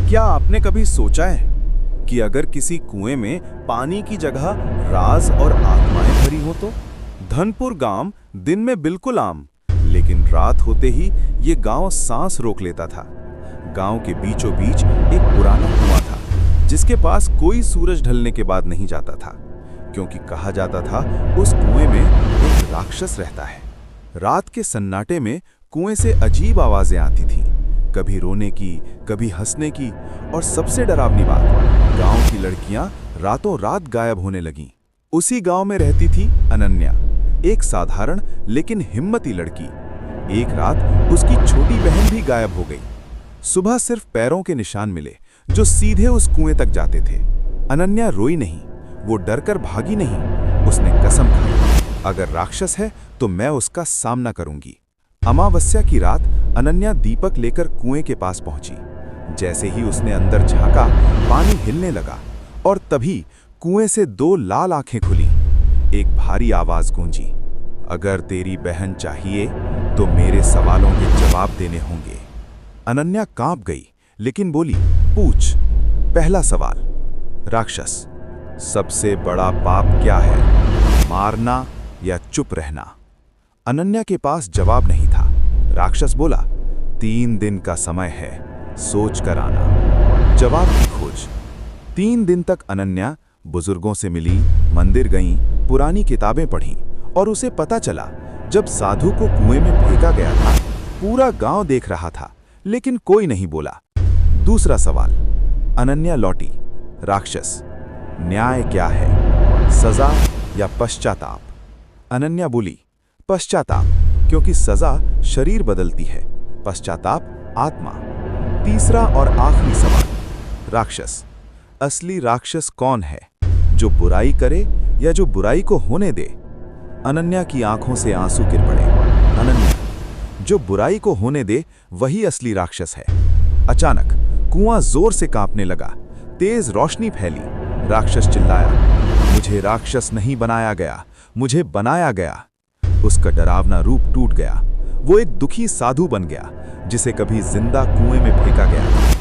क्या आपने कभी सोचा है कि अगर किसी कुएं में पानी की जगह राज और आत्माएं भरी हो तो? धनपुर गांव दिन में बिल्कुल आम, लेकिन रात होते ही ये गांव सांस रोक लेता था। गांव के बीचों बीच एक पुराना कुआं था, जिसके पास कोई सूरज ढलने के बाद नहीं जाता था, क्योंकि कहा जाता था उस कुएं में एक राक्षस रहता है। रात के सन्नाटे में कुएं से अजीब आवाजें आती थीं, कभी रोने की, कभी हंसने की, और सबसे डरावनी बात, गांव की लड़कियां रातों रात गायब होने लगीं। उसी गांव में रहती थी अनन्या, एक साधारण लेकिन हिम्मती लड़की। एक रात उसकी छोटी बहन भी गायब हो गई। सुबह सिर्फ पैरों के निशान मिले, जो सीधे उस कुएं तक जाते थे। अनन्या रोई नहीं, वो डरकर भागी नहीं। उसने कसम खाई, अगर राक्षस है तो मैं उसका सामना करूंगी। अमावस्या की रात अनन्या दीपक लेकर कुएं के पास पहुंची। जैसे ही उसने अंदर झांका, पानी हिलने लगा, और तभी कुएं से दो लाल आंखें खुली। एक भारी आवाज गूंजी, अगर तेरी बहन चाहिए तो मेरे सवालों के जवाब देने होंगे। अनन्या कांप गई, लेकिन बोली, पूछ। पहला सवाल, राक्षस, सबसे बड़ा पाप क्या है, मारना या चुप रहना? अनन्या के पास जवाब नहीं था। राक्षस बोला, 3 दिन का समय है, सोच कर आना। जवाब की खोज। 3 दिन तक अनन्या बुजुर्गों से मिली, मंदिर गईं, पुरानी किताबें पढ़ीं, और उसे पता चला, जब साधु को कुएं में फेंका गया था, पूरा गांव देख रहा था, लेकिन कोई नहीं बोला। दूसरा सवाल, अनन्या लौटी। राक्षस, न्याय क्या है, सजा या पश्चाताप? अनन्या बोली, पश्चाताप, क्योंकि सजा शरीर बदलती है, पश्चाताप आत्मा। तीसरा और आखिरी सवाल, राक्षस, असली राक्षस कौन है, जो बुराई करे या जो बुराई को होने दे? अनन्या की आंखों से आंसू गिर पड़े। अनन्या, जो बुराई को होने दे वही असली राक्षस है। अचानक कुआं जोर से कांपने लगा, तेज रोशनी फैली। राक्षस चिल्लाया, मुझे राक्षस नहीं बनाया गया, मुझे बनाया गया। उसका डरावना रूप टूट गया। वो एक दुखी साधु बन गया, जिसे कभी जिंदा कुएं में फेंका गया था।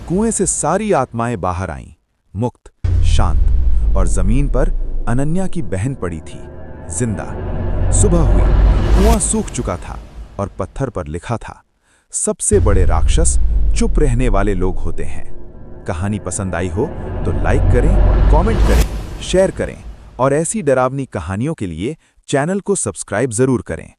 कुएं से सारी आत्माएं बाहर आईं, मुक्त, शांत, और जमीन पर अनन्या की बहन पड़ी थी, जिंदा। सुबह हुई, कुआं सूख चुका था, और पत्थर पर लिखा था, सबसे बड़े राक्षस चुप रहने वाले लोग होते हैं। कहानी पसंद आई हो तो लाइक करें, कमेंट करें, शेयर करें, और ऐसी डरावनी कहानियों के लिए चैनल को सब्सक्राइब जरूर करें।